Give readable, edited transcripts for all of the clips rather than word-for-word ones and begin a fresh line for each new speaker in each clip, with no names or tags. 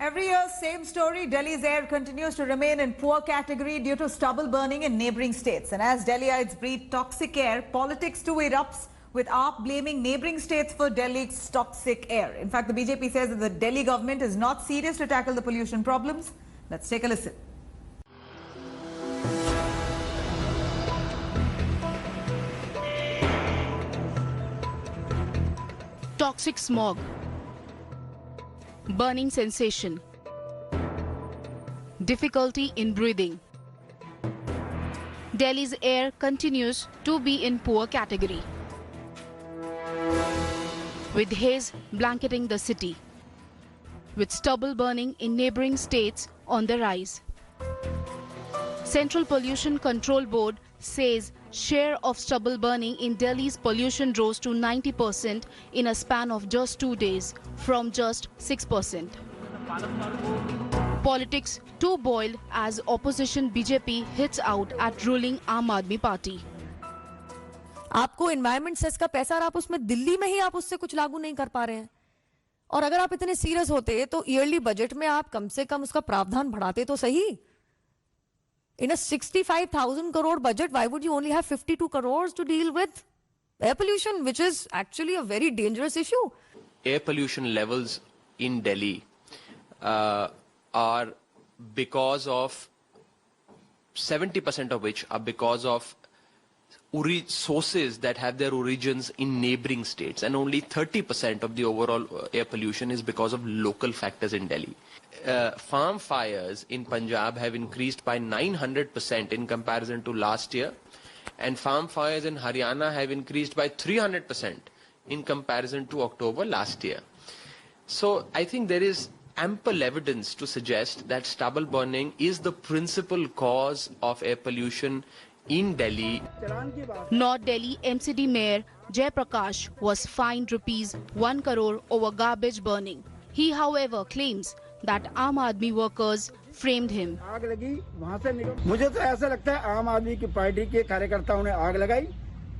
Every year, same story. Delhi's air continues to remain in poor category due to stubble burning in neighbouring states. And as Delhiites breathe toxic air, politics too erupts, with AAP blaming neighbouring states for Delhi's toxic air. In fact, the BJP says that the Delhi government is not serious to tackle the pollution problems. Let's take a listen.
Toxic smog, burning sensation, difficulty in breathing. Delhi's air continues to be in poor category, with haze blanketing the city, with stubble burning in neighbouring states on the rise. Central Pollution Control Board says share of stubble burning in Delhi's pollution rose to 90% in a span of just 2 days, from just 6%. Politics too boiled as opposition BJP hits out at ruling Aam Aadmi Party.
आपको environment cess का पैसा और आप उसमें दिल्ली में ही आप उससे कुछ लागू नहीं कर पा रहे हैं। और अगर आप इतने सीरियस होते तो ईयरली बजट में आप कम से कम उसका प्रावधान बढ़ाते तो सही। In a 65,000 crore budget, why would you only have 52 crores to deal with air pollution, which is actually a very dangerous issue?
Air pollution levels in Delhi are because of 70% of which are because of sources that have their origins in neighboring states, and only 30% of the overall air pollution is because of local factors in Delhi. Farm fires in Punjab have increased by 900% in comparison to last year, and farm fires in Haryana have increased by 300% in comparison to October last year. So I think there is ample evidence to suggest that stubble burning is the principal cause of air pollution in Delhi.
North Delhi MCD Mayor Jay Prakash was fined ₹1 crore over garbage burning. He, however, claims that Aam Aadmi workers framed him.
आग लगी वहां से मुझे तो ऐसा लगता है आम आदमी की पार्टी के कार्यकर्ताओं ने आग लगाई,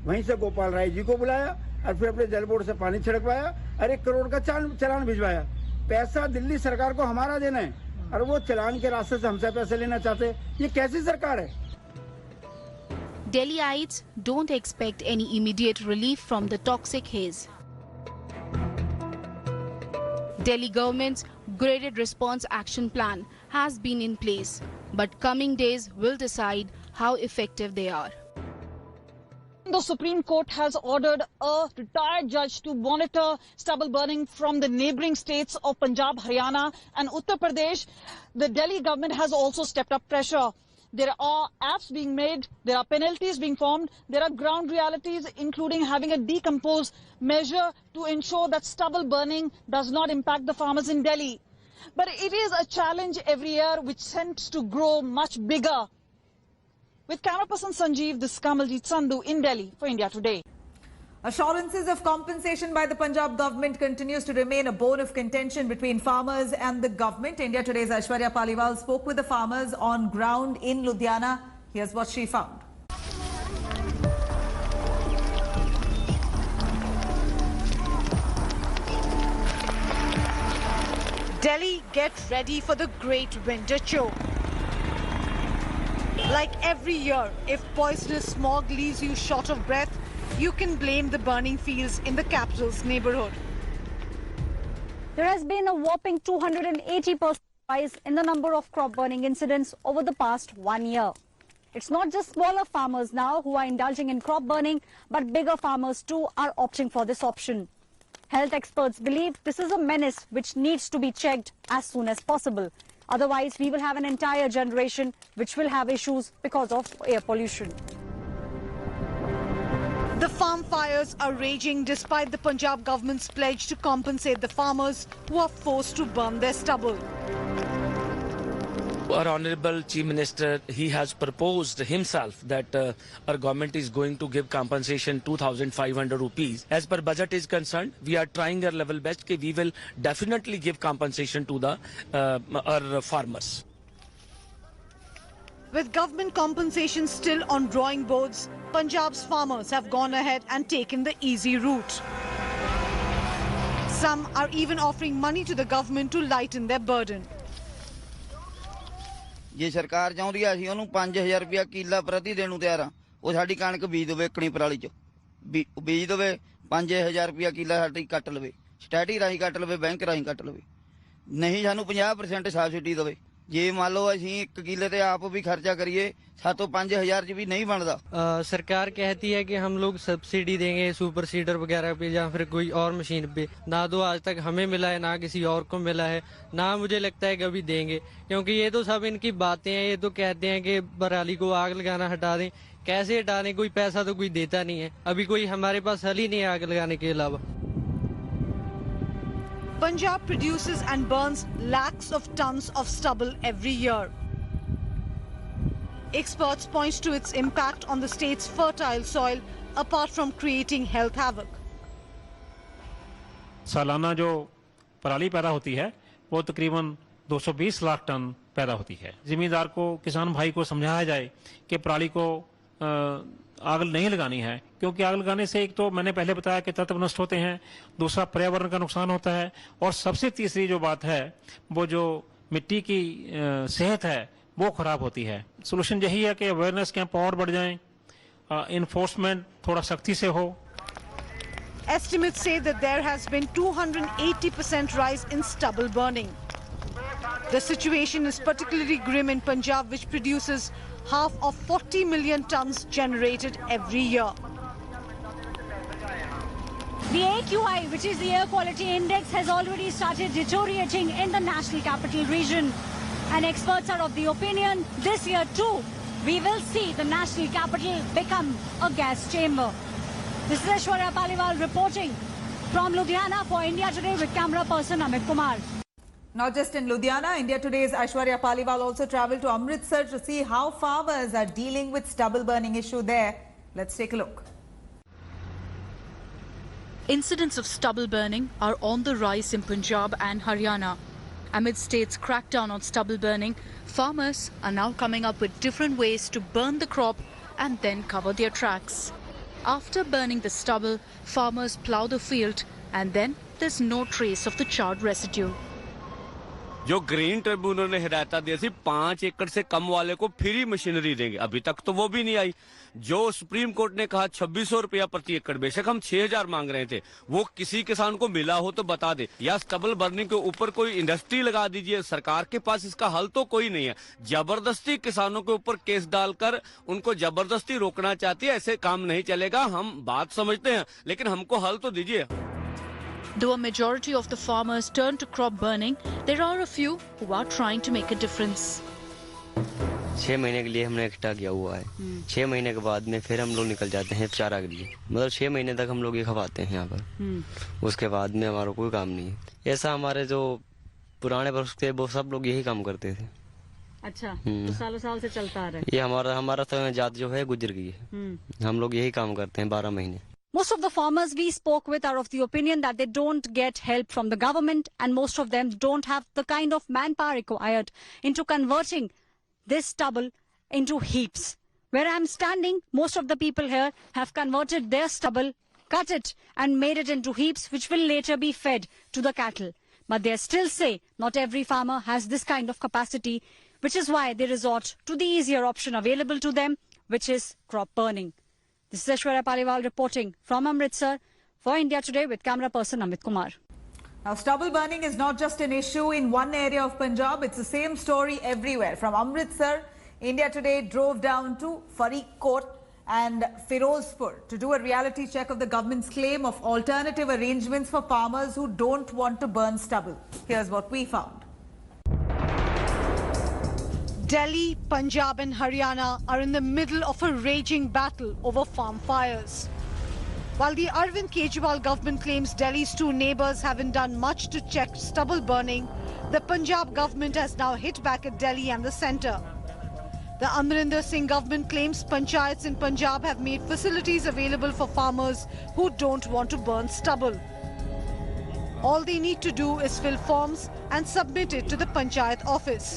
वहीं से गोपाल राय जी को बुलाया और फिर अपने जल बोर्ड से पानी छिड़कवाया और 1 करोड़ का चालान भिजवाया। पैसा दिल्ली सरकार को हमारा देना है और वो चालान के रास्ते से हमसे पैसे लेना चाहते हैं। ये कैसी सरकार है?
Delhiites don't expect any immediate relief from the toxic haze. Delhi government's graded response action plan has been in place, but coming days will decide how effective they are.
The Supreme Court has ordered a retired judge to monitor stubble burning from the neighbouring states of Punjab, Haryana and Uttar Pradesh. The Delhi government has also stepped up pressure. There are apps being made, there are penalties being formed, there are ground realities, including having a decompose measure to ensure that stubble burning does not impact the farmers in Delhi. But it is a challenge every year which tends to grow much bigger. With camera person Sanjeev, this is Kamaljeet Sandhu in Delhi for India Today.
Assurances of compensation by the Punjab government continues to remain a bone of contention between farmers and the government. India Today's Aishwarya Paliwal spoke with the farmers on ground in Ludhiana. Here's what she found.
Delhi, get ready for the great winter chill. Like every year, if poisonous smog leaves you short of breath, you can blame the burning fields in the capital's neighborhood.
There has been a whopping 280% rise in the number of crop burning incidents over the past 1 year. It's not just smaller farmers now who are indulging in crop burning, but bigger farmers too are opting for this option. Health experts believe this is a menace which needs to be checked as soon as possible. Otherwise, we will have an entire generation which will have issues because of air pollution.
The farm fires are raging despite the Punjab government's pledge to compensate the farmers who are forced to burn their stubble.
Our Honourable Chief Minister, he has proposed himself that our government is going to give compensation 2,500 rupees. As per budget is concerned, we are trying our level best. We will definitely give compensation to the our farmers.
With government compensation still on drawing boards, Punjab's farmers have gone ahead and taken the easy route. Some are even offering money to the government to lighten their burden.
ਜੇ ਸਰਕਾਰ ਚਾਹੁੰਦੀ ਆ ਅਸੀਂ ਉਹਨੂੰ 5000 ਰੁਪਇਆ ਕਿੱਲਾ ਪ੍ਰਤੀ ਦੇਣ ਨੂੰ ਤਿਆਰ ਆ। ਉਹ ਸਾਡੀ ਕਣਕ ਬੀਜ ਦੇਵੇ ਇਕਣੀ ਪਰਾਲੀ ਚ ਬੀਜ ਦੇਵੇ 5000 ਰੁਪਇਆ ਕਿੱਲਾ ਸਾਡੀ ਕੱਟ ਲਵੇ ਸਟੈਟੀ ਰਾਹੀਂ ਕੱਟ ਲਵੇ ਬੈਂਕ ਰਾਹੀਂ ਕੱਟ ਲਵੇ ਨਹੀਂ ਸਾਨੂੰ 50% ਸਬਸਿਡੀ ਦੇਵੇ ਜੇ ਮੰਨ ਲਓ ਅਸੀਂ 1 किले ਤੇ ਆਪ ਵੀ ਖਰਚਾ ਕਰੀਏ सातों 5000 च भी नहीं बनता।
सरकार कहती है कि हम लोग सब्सिडी देंगे सुपर सीडर वगैरह पे या फिर कोई और मशीन पे, ना तो आज तक हमें मिला है ना किसी और को मिला है, ना मुझे लगता है कभी देंगे, क्योंकि ये तो सब इनकी बातें हैं। ये तो कहते हैं कि पराली को आग लगाना हटा दें, कैसे हटा दें, कोई पैसा तो कोई देता नहीं है। अभी कोई हमारे पास हल ही नहीं है आग लगाने के अलावा।
Punjab produces and burns lakhs of tons of stubble every year. Experts point to its impact on the state's fertile soil, apart from creating health havoc.
सालाना जो पराली पैदा होती है वो तकरीबन 220 लाख टन पैदा होती है। जिम्मेदार को, किसान भाई को समझाया जाए कि पराली को आग नहीं लगानी है, क्योंकि आग लगाने से एक तो मैंने पहले बताया कि तत्व नष्ट होते हैं, दूसरा पर्यावरण का नुकसान होता है, और सबसे तीसरी जो बात है वो जो मिट्टी की सेहत है वो खराब होती है। सोल्यूशन यही है कि अवेयरनेस कैंप और बढ़ जाएं, इन्फोर्समेंट थोड़ा सख्ती से हो।
Estimates say that there has been 280% rise in stubble burning. The situation is particularly grim in Punjab, which produces half of 40 million tons generated every year.
The AQI, which is the Air Quality Index, has already started deteriorating in the National Capital Region. And experts are of the opinion this year too, we will see the National Capital become a gas chamber. This is Aishwarya Paliwal reporting from Ludhiana for India Today with camera person Amit Kumar.
Not just in Ludhiana, India Today's Aishwarya Paliwal also travelled to Amritsar to see how farmers are dealing with stubble burning issue there. Let's take a look.
Incidents of stubble burning are on the rise in Punjab and Haryana. Amid states' crackdown on stubble burning, farmers are now coming up with different ways to burn the crop and then cover their tracks. After burning the stubble, farmers plough the field and then there's no trace of the charred residue.
जो green tribunal ने हिदायत दी थी 5 एकड़ से कम वाले को free machinery देंगे, अभी तक तो वो भी नहीं आई। जो सुप्रीम कोर्ट ने कहा 2600 रुपया प्रति एकड़, बेशक हम 6000 मांग रहे थे, वो किसी किसान को मिला हो तो बता दे, या स्टबल बर्निंग के ऊपर कोई इंडस्ट्री लगा दीजिए। सरकार के पास इसका हल तो कोई नहीं है। जबरदस्ती किसानों के ऊपर केस डालकर उनको जबरदस्ती रोकना चाहती है, ऐसे काम नहीं चलेगा। हम बात समझते हैं लेकिन हमको हल तो दीजिए।
Though a majority of the farmers turn to crop burning, there are a few who are trying to make a difference.
6 महीने के लिए हमने इकट्ठा किया हुआ है। 6 महीने के बाद में फिर हम लोग निकल जाते हैं चारा के लिए, मतलब 6 महीने तक हम लोग ये खवाते हैं यहाँ पर। उसके बाद में हमारा कोई काम नहीं है। ऐसा हमारे जो पुराने वर्ष थे वो सब लोग यही काम करते थे।
अच्छा, तो सालों साल से चलता आ रहा है।
ये हमारा जात जो है गुजर गई है। हम लोग यही काम करते हैं 12 महीने।
Most of the farmers we spoke with are of the opinion that they don't get help from the government, and most of them don't have the kind of manpower required into converting this stubble into heaps. Where I'm standing, most of the people here have converted their stubble, cut it and made it into heaps which will later be fed to the cattle. But they still say not every farmer has this kind of capacity, which is why they resort to the easier option available to them, which is crop burning. This is Aishwarya Paliwal reporting from Amritsar for India Today with camera person Amit Kumar.
Now, stubble burning is not just an issue in one area of Punjab, it's the same story everywhere. From Amritsar, India Today drove down to Faridkot and Firozpur to do a reality check of the government's claim of alternative arrangements for farmers who don't want to burn stubble. Here's what we found.
Delhi, Punjab and Haryana are in the middle of a raging battle over farm fires. While the Arvind Kejriwal government claims Delhi's two neighbours haven't done much to check stubble burning, the Punjab government has now hit back at Delhi and the centre. The Amrinder Singh government claims panchayats in Punjab have made facilities available for farmers who don't want to burn stubble. All they need to do is fill forms and submit it to the panchayat office.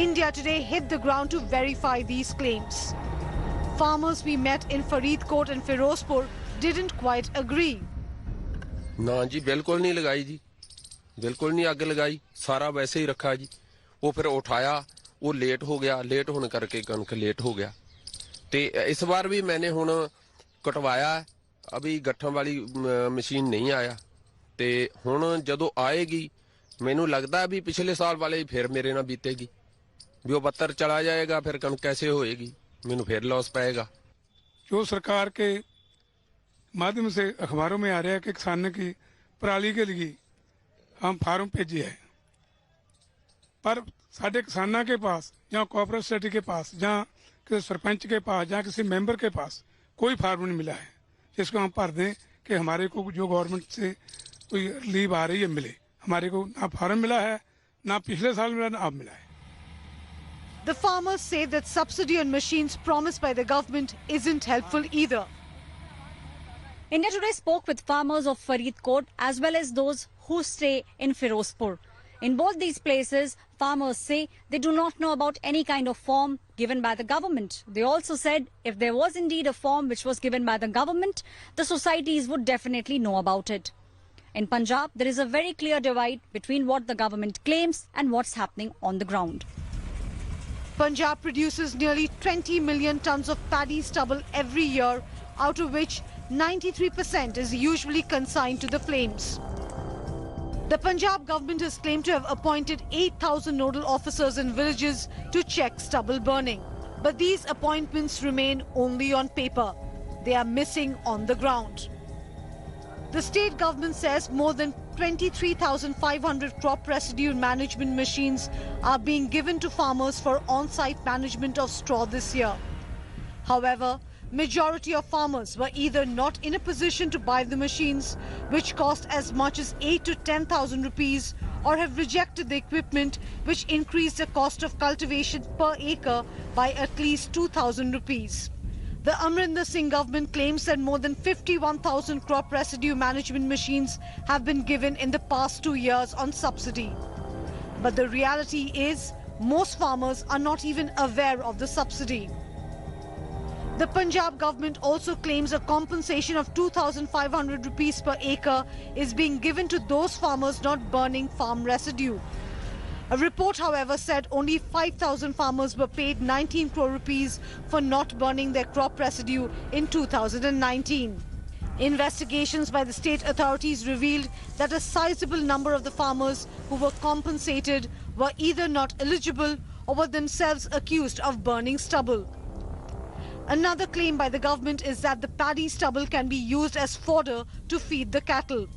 India Today hit the ground to verify these claims. Farmers we met in Faridkot and Firozpur didn't quite agree.
ना जी बिल्कुल नहीं लगाई जी, बिल्कुल नहीं अग लगाई, सारा वैसे ही रखा जी। वो फिर उठाया, वो लेट हो गया, लेट होने करके कणक लेट हो गया। ते इस बार भी मैंने हुण कटवाया, अभी गट्ठन वाली मशीन नहीं आया, ते हुण जदों आएगी मैनू लगदा भी पिछले साल वाले ही फिर मेरे नाल बीतेगी, भी वो बत्तर चला जाएगा, फिर कणक कैसे होएगी, मैनू फिर लॉस पाएगा।
जो सरकार के माध्यम से अखबारों में आ रहा है कि किसानों की पराली के लिए हम फार्म भेजे है, पर साढ़े किसानों के पास या कोऑपरेटिव सोसाइटी के पास या किसी सरपंच के पास या किसी मेंबर के पास कोई फार्म नहीं मिला है जिसको हम भर दें कि हमारे को जो गवर्नमेंट से कोई रिलीफ आ रही है मिले। हमारे को ना फार्म मिला है, ना पिछले साल मिला, ना अब मिला है।
The farmers say that subsidy on machines promised by the government isn't helpful either.
India Today spoke with farmers of Faridkot as well as those who stay in Firozpur. In both these places, farmers say they do not know about any kind of form given by the government. They also said if there was indeed a form which was given by the government, the societies would definitely know about it. In Punjab, there is a very clear divide between what the government claims and what's happening on the ground.
Punjab produces nearly 20 million tons of paddy stubble every year, out of which 93% is usually consigned to the flames. The Punjab government has claimed to have appointed 8,000 nodal officers in villages to check stubble burning. But these appointments remain only on paper. They are missing on the ground. The state government says more than 23,500 crop residue management machines are being given to farmers for on-site management of straw this year. However, majority of farmers were either not in a position to buy the machines, which cost as much as 8 to 10,000 rupees, or have rejected the equipment, which increased the cost of cultivation per acre by at least 2,000 rupees. The Amrinder Singh government claims that more than 51,000 crop residue management machines have been given in the past 2 years on subsidy. But the reality is, most farmers are not even aware of the subsidy. The Punjab government also claims a compensation of 2,500 rupees per acre is being given to those farmers not burning farm residue. A report, however, said only 5,000 farmers were paid 19 crore rupees for not burning their crop residue in 2019. Investigations by the state authorities revealed that a sizable number of the farmers who were compensated were either not eligible or were themselves accused of burning stubble. Another claim by the government is that the paddy stubble can be used as fodder to feed the cattle.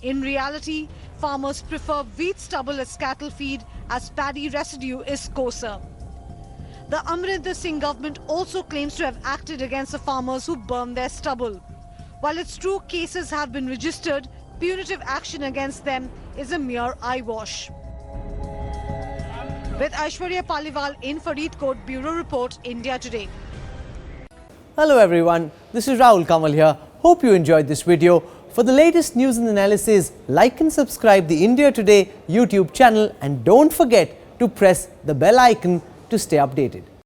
In reality, farmers prefer wheat stubble as cattle feed, as paddy residue is coarser. The Amrinder Singh government also claims to have acted against the farmers who burn their stubble. While it's true cases have been registered, punitive action against them is a mere eyewash. With Aishwarya Paliwal in Faridkot, Bureau Report, India Today.
Hello everyone, this is Rahul Kamal here. Hope you enjoyed this video. For the latest news and analysis, like and subscribe the India Today YouTube channel and don't forget to press the bell icon to stay updated.